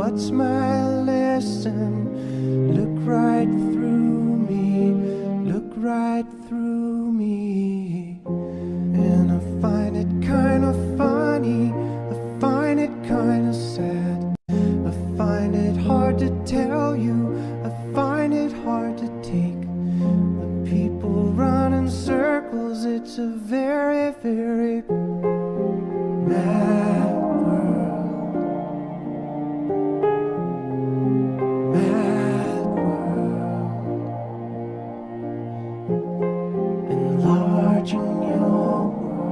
What's my lesson? Look right through me, look right through me. And I find it kind of funny, I find it kind of sad. I find it hard to tell you, I find it hard to take. The people run in circles, it's a very, very mad world. Mad world. Enlarging your world.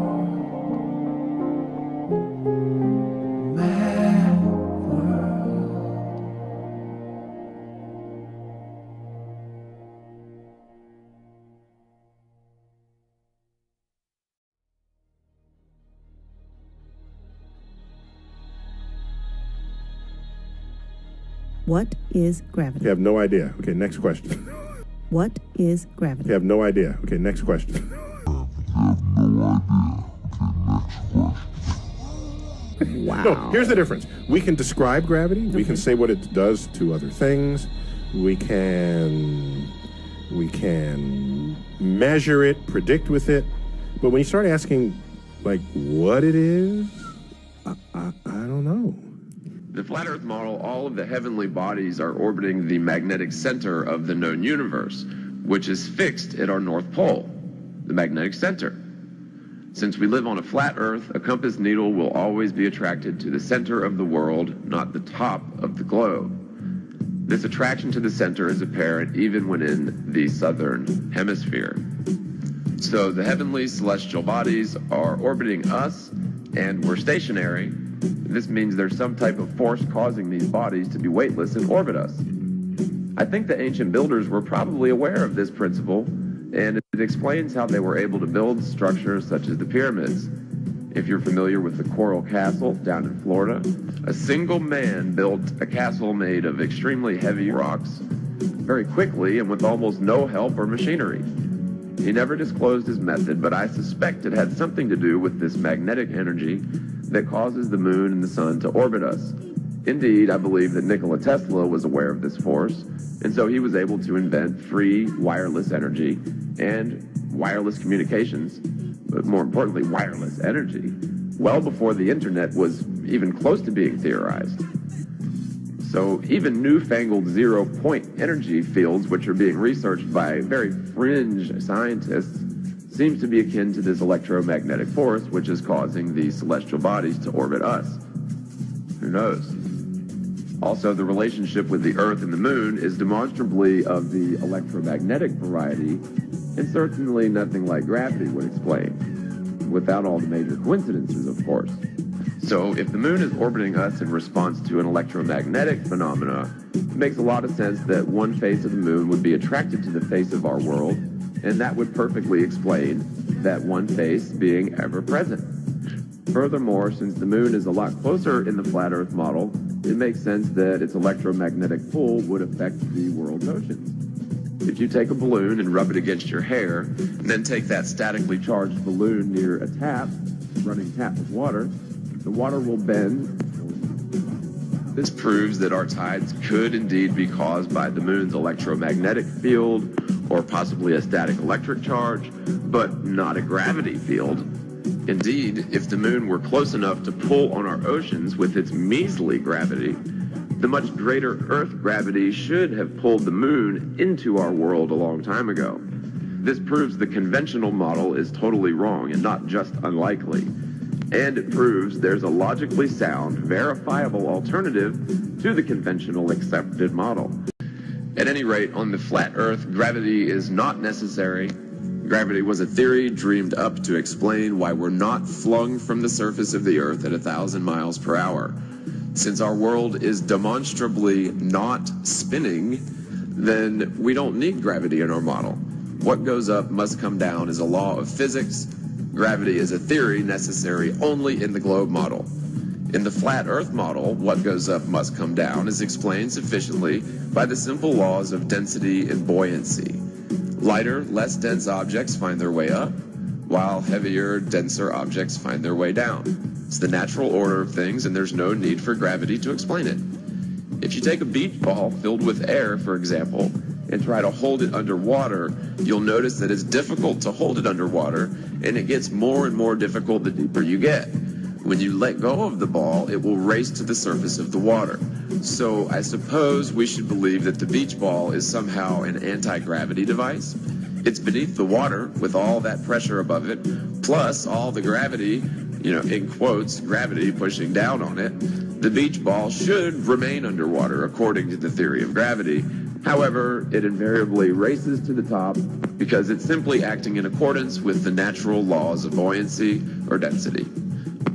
Mad world. What is gravity? You have no idea. Okay, next question. What is gravity? You have no idea. Okay, next question. Wow. No, here's the difference. We can describe gravity. We can say what it does to other things. We can measure it, predict with it. But when you start asking, like, what it is, I don't know. The flat Earth model, all of the heavenly bodies are orbiting the magnetic center of the known universe, which is fixed at our North Pole, the magnetic center. Since we live on a flat Earth, a compass needle will always be attracted to the center of the world, not the top of the globe. This attraction to the center is apparent even when in the southern hemisphere. So the heavenly celestial bodies are orbiting us, and we're stationary. This means there's some type of force causing these bodies to be weightless and orbit us. I think the ancient builders were probably aware of this principle, and it explains how they were able to build structures such as the pyramids. If you're familiar with the Coral Castle down in Florida, a single man built a castle made of extremely heavy rocks very quickly and with almost no help or machinery. He never disclosed his method, but I suspect it had something to do with this magnetic energy that causes the moon and the sun to orbit us. Indeed, I believe that Nikola Tesla was aware of this force, and so he was able to invent free wireless energy and wireless communications, but more importantly, wireless energy, well before the internet was even close to being theorized. So even newfangled zero-point energy fields, which are being researched by very fringe scientists, seems to be akin to this electromagnetic force, which is causing the celestial bodies to orbit us. Who knows? Also, the relationship with the Earth and the Moon is demonstrably of the electromagnetic variety, and certainly nothing like gravity would explain, without all the major coincidences, of course. So, if the Moon is orbiting us in response to an electromagnetic phenomena, it makes a lot of sense that one face of the Moon would be attracted to the face of our world, and that would perfectly explain that one face being ever present. Furthermore, since the Moon is a lot closer in the flat Earth model, it makes sense that its electromagnetic pull would affect the world's oceans. If you take a balloon and rub it against your hair, and then take that statically charged balloon near a tap, running tap with water, the water will bend. This proves that our tides could indeed be caused by the Moon's electromagnetic field, or possibly a static electric charge, but not a gravity field. Indeed, if the Moon were close enough to pull on our oceans with its measly gravity, the much greater Earth gravity should have pulled the Moon into our world a long time ago. This proves the conventional model is totally wrong and not just unlikely. And it proves there's a logically sound, verifiable alternative to the conventional accepted model. At any rate, on the flat Earth, gravity is not necessary. Gravity was a theory dreamed up to explain why we're not flung from the surface of the Earth at 1,000 miles per hour. Since our world is demonstrably not spinning, then we don't need gravity in our model. What goes up must come down is a law of physics. Gravity is a theory necessary only in the globe model. In the flat Earth model, what goes up must come down is explained sufficiently by the simple laws of density and buoyancy. Lighter, less dense objects find their way up, while heavier, denser objects find their way down. It's the natural order of things, and there's no need for gravity to explain it. If you take a beach ball filled with air, for example, and try to hold it underwater, you'll notice that it's difficult to hold it underwater, and it gets more and more difficult the deeper you get. When you let go of the ball, it will race to the surface of the water. So I suppose we should believe that the beach ball is somehow an anti-gravity device. It's beneath the water with all that pressure above it, plus all the gravity, in quotes, gravity pushing down on it. The beach ball should remain underwater according to the theory of gravity. However, it invariably races to the top because it's simply acting in accordance with the natural laws of buoyancy or density.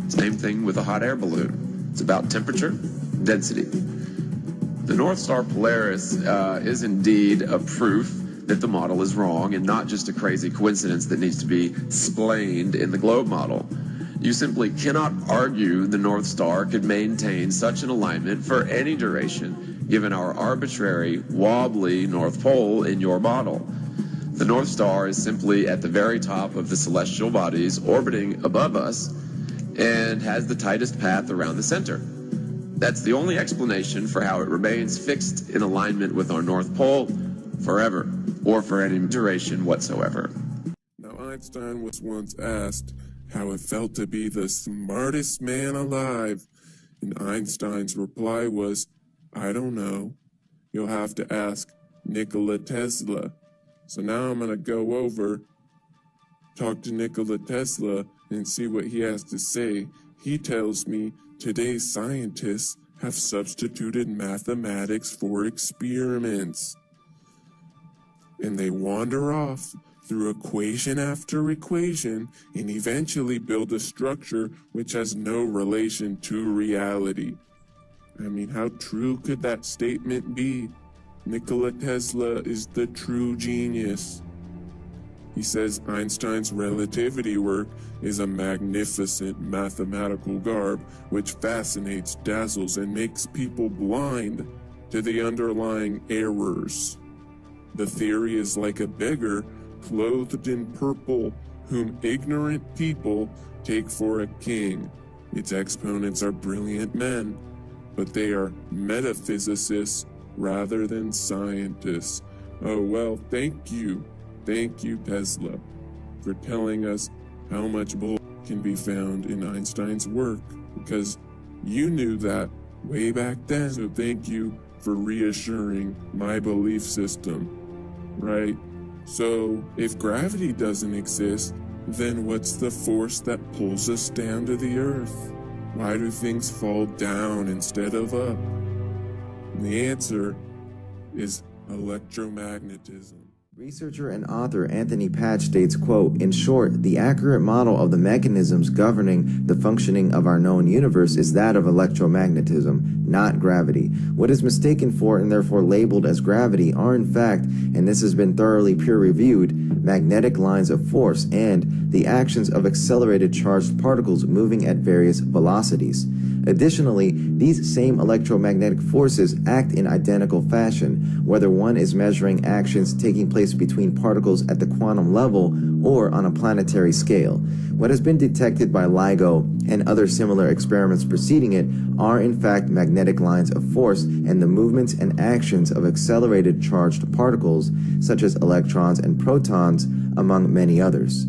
Same thing with a hot air balloon. It's about temperature, density. The North Star Polaris is indeed a proof that the model is wrong and not just a crazy coincidence that needs to be splaned in the globe model. You simply cannot argue the North Star could maintain such an alignment for any duration, given our arbitrary, wobbly North Pole in your model. The North Star is simply at the very top of the celestial bodies orbiting above us and has the tightest path around the center. That's the only explanation for how it remains fixed in alignment with our North Pole forever, or for any duration whatsoever. Now, Einstein was once asked how it felt to be the smartest man alive, and Einstein's reply was, "I don't know. You'll have to ask Nikola Tesla." So now I'm going to go over, talk to Nikola Tesla, and see what he has to say. He tells me today's scientists have substituted mathematics for experiments. And they wander off through equation after equation and eventually build a structure which has no relation to reality. I mean, how true could that statement be? Nikola Tesla is the true genius. He says Einstein's relativity work is a magnificent mathematical garb which fascinates, dazzles, and makes people blind to the underlying errors. The theory is like a beggar clothed in purple, whom ignorant people take for a king. Its exponents are brilliant men, but they are metaphysicists rather than scientists. Oh well, thank you, Tesla, for telling us how much bull can be found in Einstein's work, because you knew that way back then. So thank you for reassuring my belief system, right? So if gravity doesn't exist, then what's the force that pulls us down to the earth? Why do things fall down instead of up? And the answer is electromagnetism. Researcher and author Anthony Patch states, quote, "In short, the accurate model of the mechanisms governing the functioning of our known universe is that of electromagnetism, not gravity. What is mistaken for and therefore labeled as gravity are in fact, and this has been thoroughly peer-reviewed, magnetic lines of force and the actions of accelerated charged particles moving at various velocities. Additionally, these same electromagnetic forces act in identical fashion, whether one is measuring actions taking place between particles at the quantum level or on a planetary scale. What has been detected by LIGO and other similar experiments preceding it are in fact magnetic lines of force and the movements and actions of accelerated charged particles, such as electrons and protons, among many others.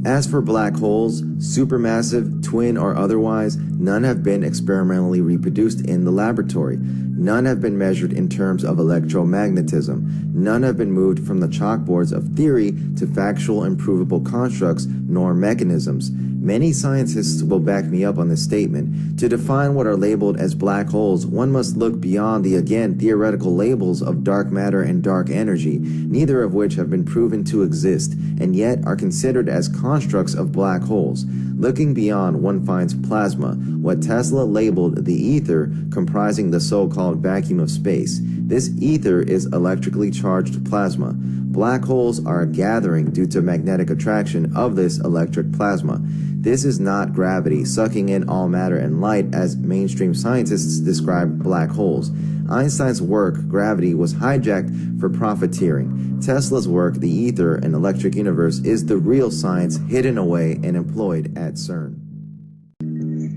As for black holes, supermassive, twin, or otherwise, none have been experimentally reproduced in the laboratory. None have been measured in terms of electromagnetism. None have been moved from the chalkboards of theory to factual and provable constructs nor mechanisms. Many scientists will back me up on this statement. To define what are labeled as black holes, one must look beyond the, again, theoretical labels of dark matter and dark energy, neither of which have been proven to exist, and yet are considered as constructs of black holes. Looking beyond, one finds plasma, what Tesla labeled the ether, comprising the so-called vacuum of space. This ether is electrically charged plasma. Black holes are a gathering due to magnetic attraction of this electric plasma. This is not gravity sucking in all matter and light as mainstream scientists describe black holes. Einstein's work, gravity, was hijacked for profiteering. Tesla's work, the ether and electric universe, is the real science hidden away and employed at CERN.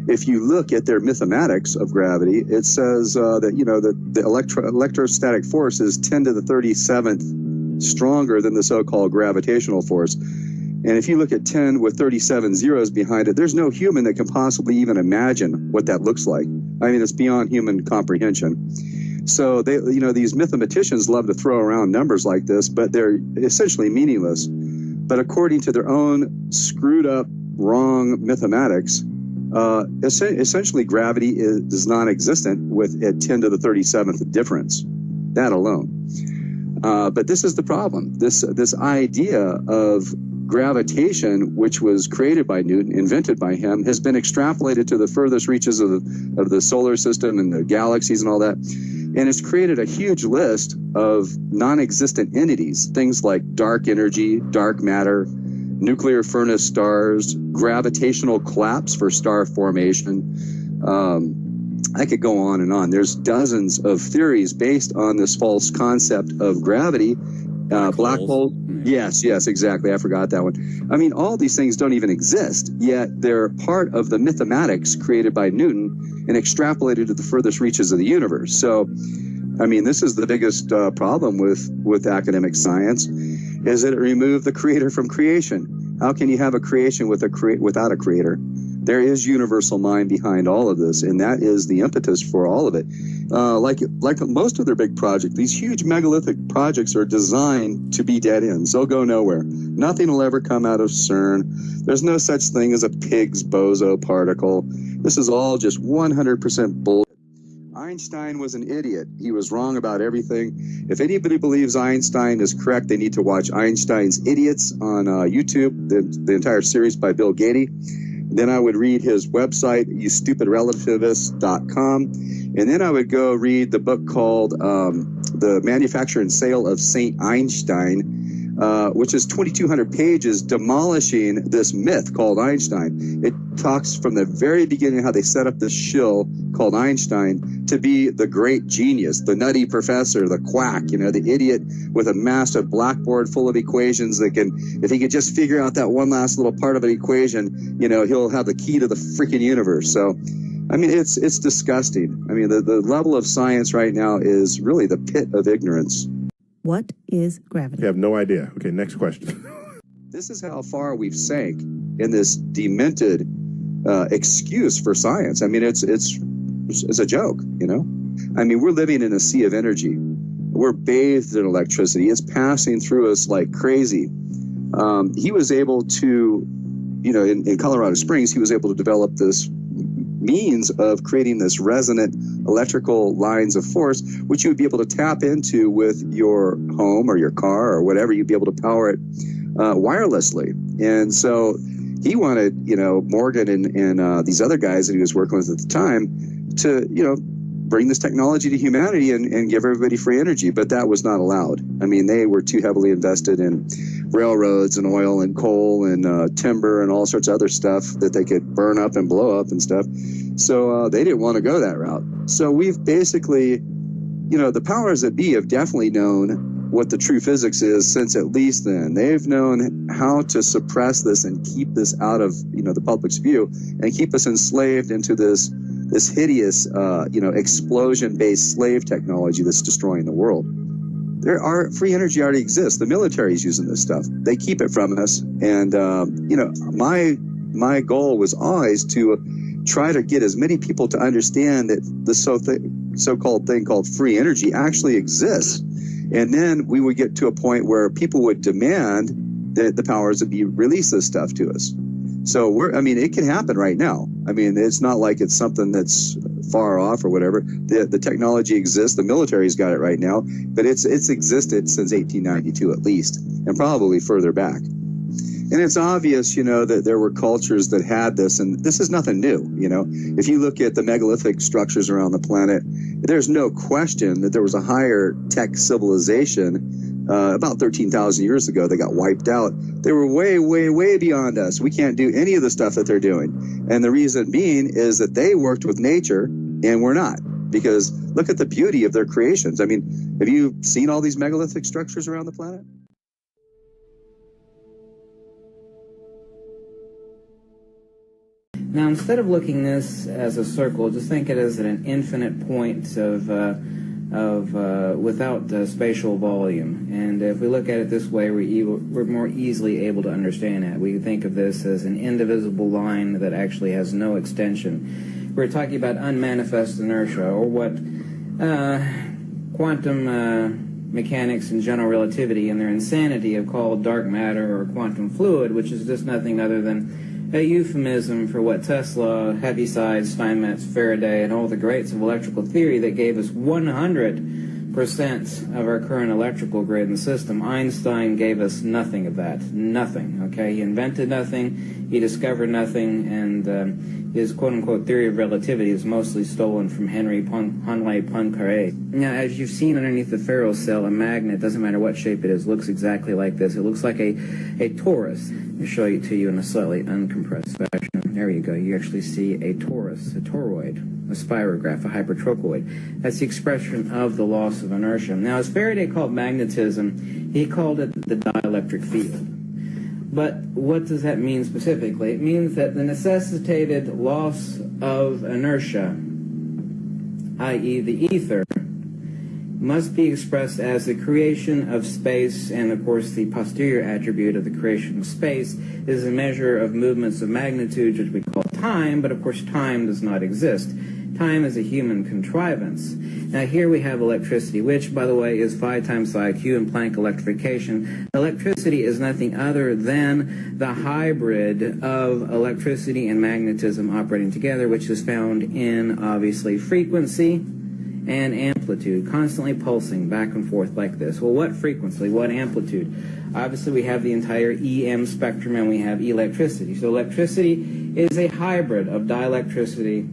if you look at their mathematics of gravity, it says that, you know, that the electrostatic force is 10 to the 37th stronger than the so-called gravitational force. And if you look at 10 with 37 zeros behind it, there's no human that can possibly even imagine what that looks like. I mean, it's beyond human comprehension. So they, you know, these mathematicians love to throw around numbers like this, but they're essentially meaningless. But according to their own screwed up, wrong mathematics, essentially gravity is non-existent with a 10 to the 37th difference, that alone. But this is the problem. This idea of gravitation, which was created by Newton, invented by him, has been extrapolated to the furthest reaches of the solar system and the galaxies and all that. And it's created a huge list of non-existent entities, things like dark energy, dark matter, nuclear furnace stars, gravitational collapse for star formation. I could go on and on. There's dozens of theories based on this false concept of gravity. Black holes. Yes, exactly. I forgot that one. I mean, all these things don't even exist, yet they're part of the mathematics created by Newton and extrapolated to the furthest reaches of the universe. So, I mean, this is the biggest problem with academic science, is that it removed the creator from creation. How can you have a creation without a creator? There is universal mind behind all of this, and that is the impetus for all of it. Like most of their big projects, these huge megalithic projects are designed to be dead ends. They'll go nowhere. Nothing will ever come out of CERN. There's no such thing as a Higgs boson particle. This is all just 100% bull. Einstein was an idiot. He was wrong about everything. If anybody believes Einstein is correct, they need to watch Einstein's Idiots on YouTube, the entire series by Bill Gates. Then I would read his website, youstupidrelativist.com. And then I would go read the book called The Manufacture and Sale of St. Einstein, which is 2,200 pages demolishing this myth called Einstein. It talks from the very beginning how they set up this shill called Einstein to be the great genius, the nutty professor, the quack, you know, the idiot with a massive blackboard full of equations that can, if he could just figure out that one last little part of an equation, you know, he'll have the key to the freaking universe. So, I mean, it's disgusting. I mean, the level of science right now is really the pit of ignorance. What is gravity? You have no idea. Okay, next question. This is how far we've sank in this demented excuse for science. I mean, it's a joke, you know? I mean, we're living in a sea of energy. We're bathed in electricity. It's passing through us like crazy. He was able to, you know, in Colorado Springs, he was able to develop this means of creating this resonant electrical lines of force, which you would be able to tap into with your home or your car or whatever. You'd be able to power it wirelessly. And so he wanted, you know, Morgan and these other guys that he was working with at the time to, you know, bring this technology to humanity and give everybody free energy. But that was not allowed. I mean, they were too heavily invested in railroads and oil and coal and timber and all sorts of other stuff that they could burn up and blow up and stuff. So they didn't want to go that route. So we've basically, you know, the powers that be have definitely known what the true physics is since at least then. They've known how to suppress this and keep this out of, you know, the public's view and keep us enslaved into this hideous, you know, explosion-based slave technology that's destroying the world. Free energy already exists. The military is using this stuff. They keep it from us. And, you know, my goal was always to try to get as many people to understand that the so-called thing called free energy actually exists. And then we would get to a point where people would demand that the powers that be release this stuff to us. So I mean, it can happen right now. I mean, it's not like it's something that's far off or whatever. The technology exists. The military's got it right now, but it's existed since 1892 at least, and probably further back. And it's obvious, you know, that there were cultures that had this, and this is nothing new, you know. If you look at the megalithic structures around the planet, there's no question that there was a higher tech civilization about 13,000 years ago that got wiped out. They were way, way, way beyond us. We can't do any of the stuff that they're doing. And the reason being is that they worked with nature and we're not. Because look at the beauty of their creations. I mean, have you seen all these megalithic structures around the planet? Now, instead of looking this as a circle, just think it as an infinite point without spatial volume. And if we look at it this way, we're more easily able to understand it. We think of this as an indivisible line that actually has no extension. We're talking about unmanifest inertia, or what quantum mechanics and general relativity and their insanity have called dark matter or quantum fluid, which is just nothing other than a euphemism for what Tesla, Heaviside, Steinmetz, Faraday, and all the greats of electrical theory that gave us 100% of our current electrical grid and system. Einstein gave us nothing of that. Nothing, okay? He invented nothing, he discovered nothing, and his quote-unquote theory of relativity is mostly stolen from Henry Poincaré. Now, as you've seen underneath the ferrocell, a magnet, doesn't matter what shape it is, looks exactly like this. It looks like a torus. Let me show it to you in a slightly uncompressed fashion. There you go. You actually see a torus, a toroid, a spirograph, a hypertrochoid. That's the expression of the loss of inertia. Now, as Faraday called magnetism, he called it the dielectric field. But what does that mean specifically? It means that the necessitated loss of inertia, i.e. the ether, must be expressed as the creation of space, and of course the posterior attribute of the creation of space is a measure of movements of magnitude, which we call time, but of course time does not exist. Time is a human contrivance. Now here we have electricity, which, by the way, is phi times psi q in Planck electrification. Electricity is nothing other than the hybrid of electricity and magnetism operating together, which is found in, obviously, frequency and amplitude, constantly pulsing back and forth like this. Well, what frequency? What amplitude? Obviously, we have the entire EM spectrum, and we have electricity. So electricity is a hybrid of dielectricity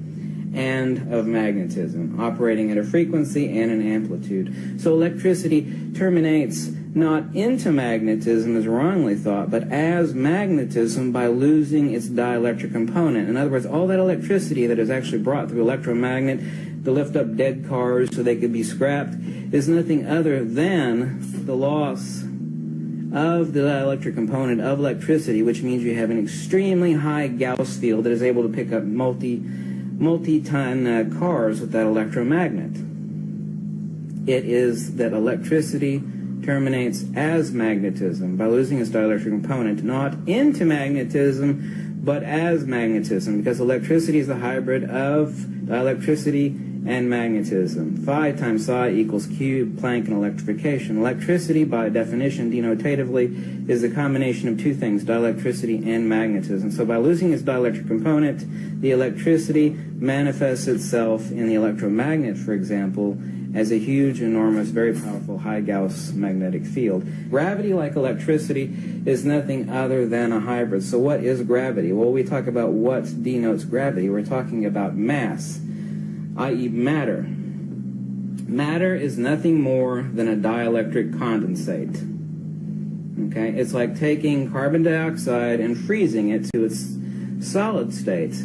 and of magnetism, operating at a frequency and an amplitude. So electricity terminates not into magnetism, as wrongly thought, but as magnetism by losing its dielectric component. In other words, all that electricity that is actually brought through electromagnet to lift up dead cars so they could be scrapped is nothing other than the loss of the dielectric component of electricity, which means you have an extremely high Gauss field that is able to pick up multi-ton cars with that electromagnet. It is that electricity terminates as magnetism by losing its dielectric component, not into magnetism, but as magnetism, because electricity is a hybrid of dielectricity and magnetism. Phi times psi equals Q, Planck, and electrification. Electricity, by definition, denotatively, is a combination of two things, dielectricity and magnetism. So by losing its dielectric component, the electricity manifests itself in the electromagnet, for example, as a huge, enormous, very powerful high Gauss magnetic field. Gravity, like electricity, is nothing other than a hybrid. So what is gravity? Well, we talk about what denotes gravity. We're talking about mass, i.e. matter. Matter is nothing more than a dielectric condensate. Okay? It's like taking carbon dioxide and freezing it to its solid state.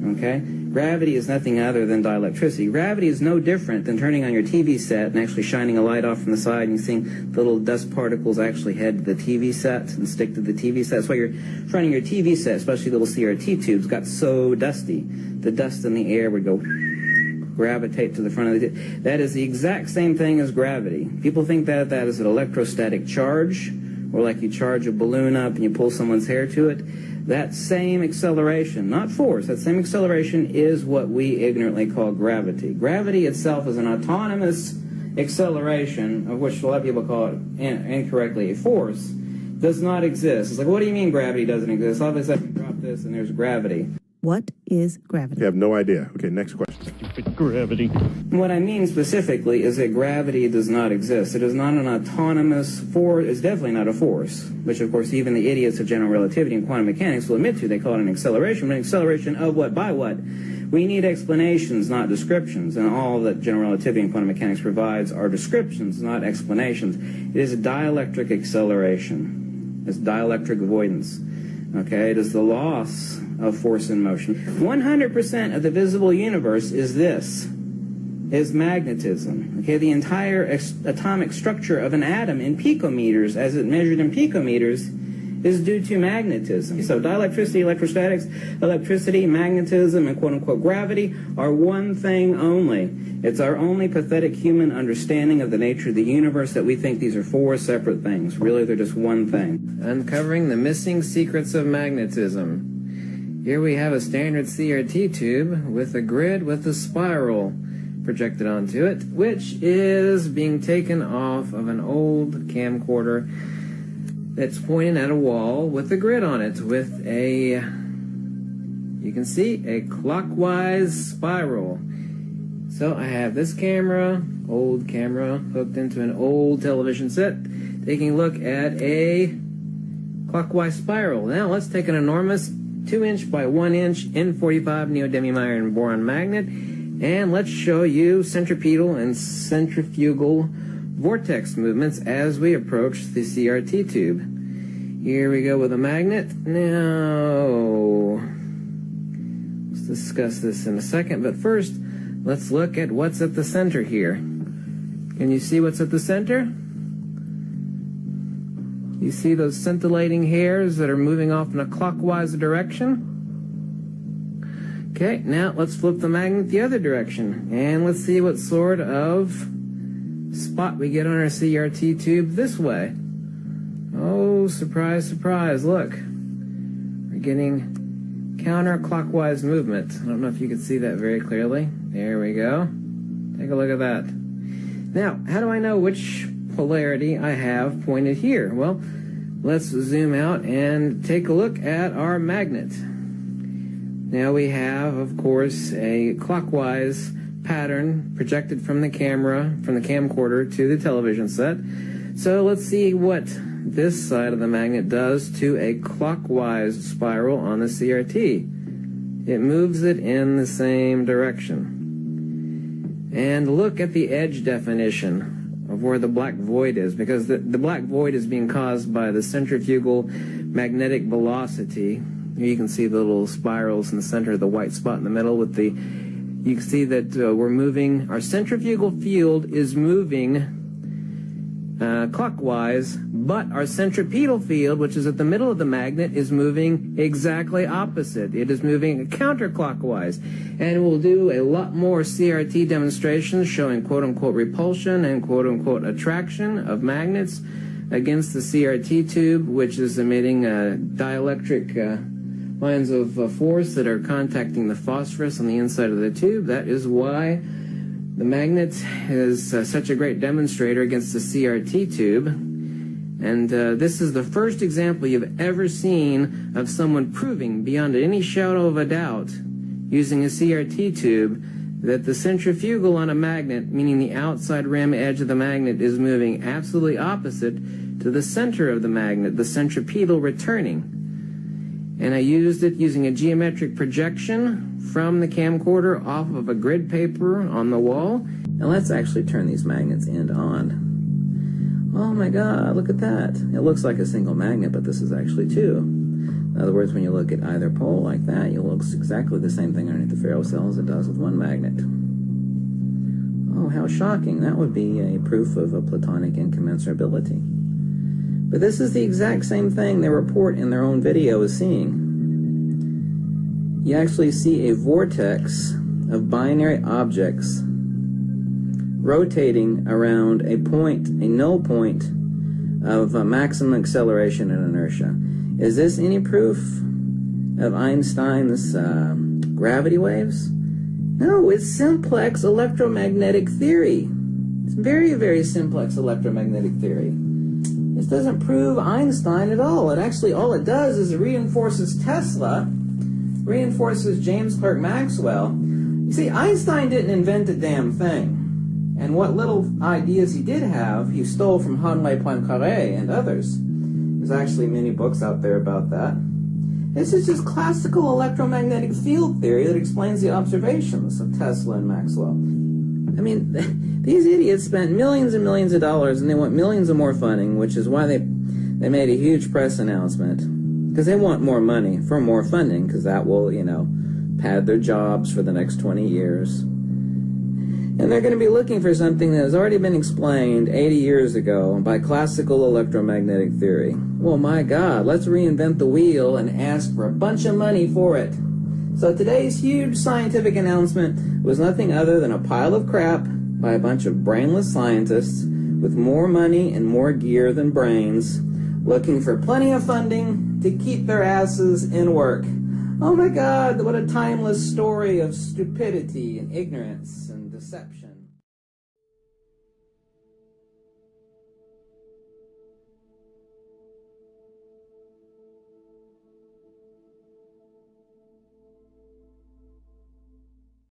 Okay? Gravity is nothing other than dielectricity. Gravity is no different than turning on your TV set and actually shining a light off from the side and seeing the little dust particles actually head to the TV set and stick to the TV set. That's why your front of your TV set, especially little CRT tubes, got so dusty. The dust in the air would go gravitate to the front of the tube. That is the exact same thing as gravity. People think that is an electrostatic charge, or like you charge a balloon up and you pull someone's hair to it. That same acceleration, not force, that same acceleration is what we ignorantly call gravity. Gravity itself is an autonomous acceleration, of which a lot of people call it incorrectly a force, does not exist. It's like, what do you mean gravity doesn't exist? All of a sudden you drop this and there's gravity. What is gravity? I have no idea. Okay, next question. Gravity. What I mean specifically is that gravity does not exist. It is not an autonomous force. It's definitely not a force, which of course even the idiots of general relativity and quantum mechanics will admit to. They call it an acceleration, but an acceleration of what? By what? We need explanations, not descriptions, and all that general relativity and quantum mechanics provides are descriptions, not explanations. It is a dielectric acceleration. It's dielectric avoidance. Okay, it is the loss of force and motion. 100% of the visible universe is magnetism. Okay, the entire atomic structure of an atom in picometers, as it measured in picometers, is due to magnetism. So dielectricity, electrostatics, electricity, magnetism, and quote-unquote gravity are one thing only. It's our only pathetic human understanding of the nature of the universe that we think these are four separate things. Really, they're just one thing. Uncovering the missing secrets of magnetism. Here we have a standard CRT tube with a grid with a spiral projected onto it, which is being taken off of an old camcorder that's pointing at a wall with a grid on it with a, you can see, a clockwise spiral. So I have this camera, old camera, hooked into an old television set, taking a look at a clockwise spiral. Now let's take an enormous 2-inch by 1-inch N45 neodymium iron boron magnet, and let's show you centripetal and centrifugal vortex movements as we approach the CRT tube. Here we go with a magnet. Now, let's discuss this in a second, but first, let's look at what's at the center here. Can you see what's at the center? You see those scintillating hairs that are moving off in a clockwise direction? Okay, now let's flip the magnet the other direction, and let's see what sort of spot we get on our CRT tube this way. Oh, surprise, surprise, look. We're getting counterclockwise movement. I don't know if you can see that very clearly. There we go. Take a look at that. Now, how do I know which polarity I have pointed here? Well, let's zoom out and take a look at our magnet. Now we have, of course, a clockwise pattern projected from the camera, from the camcorder to the television set. So let's see what this side of the magnet does to a clockwise spiral on the CRT. It moves it in the same direction. And look at the edge definition of where the black void is, because the black void is being caused by the centrifugal magnetic velocity. Here you can see the little spirals in the center of the white spot in the middle with the, you can see that we're moving, our centrifugal field is moving clockwise, but our centripetal field, which is at the middle of the magnet, is moving exactly opposite. It is moving counterclockwise. And we'll do a lot more CRT demonstrations showing quote-unquote repulsion and quote-unquote attraction of magnets against the CRT tube, which is emitting dielectric lines of force that are contacting the phosphorus on the inside of the tube. That is why the magnet is such a great demonstrator against the CRT tube. And this is the first example you've ever seen of someone proving beyond any shadow of a doubt using a CRT tube that the centrifugal on a magnet, meaning the outside rim edge of the magnet, is moving absolutely opposite to the center of the magnet, the centripetal returning. And I used it using a geometric projection from the camcorder off of a grid paper on the wall. Now let's actually turn these magnets end on. Oh my God, look at that. It looks like a single magnet, but this is actually two. In other words, when you look at either pole like that, you'll look exactly the same thing underneath the ferrocell as it does with one magnet. Oh, how shocking. That would be a proof of a Platonic incommensurability. But this is the exact same thing their report in their own video is seeing. You actually see a vortex of binary objects rotating around a point, a null point of maximum acceleration and inertia. Is this any proof of Einstein's gravity waves? No, it's simplex electromagnetic theory. It's very, very simplex electromagnetic theory. This doesn't prove Einstein at all. It actually, all it does is it reinforces Tesla, reinforces James Clerk Maxwell. You see, Einstein didn't invent a damn thing. And what little ideas he did have, he stole from Henri Poincaré and others. There's actually many books out there about that. This is just classical electromagnetic field theory that explains the observations of Tesla and Maxwell. I mean, these idiots spent millions and millions of dollars, and they want millions of more funding, which is why they made a huge press announcement. Because they want more money for more funding, because that will, pad their jobs for the next 20 years. And they're going to be looking for something that has already been explained 80 years ago by classical electromagnetic theory. Well, my God, let's reinvent the wheel and ask for a bunch of money for it. So today's huge scientific announcement was nothing other than a pile of crap by a bunch of brainless scientists with more money and more gear than brains, looking for plenty of funding to keep their asses in work. Oh my God, what a timeless story of stupidity and ignorance and deception.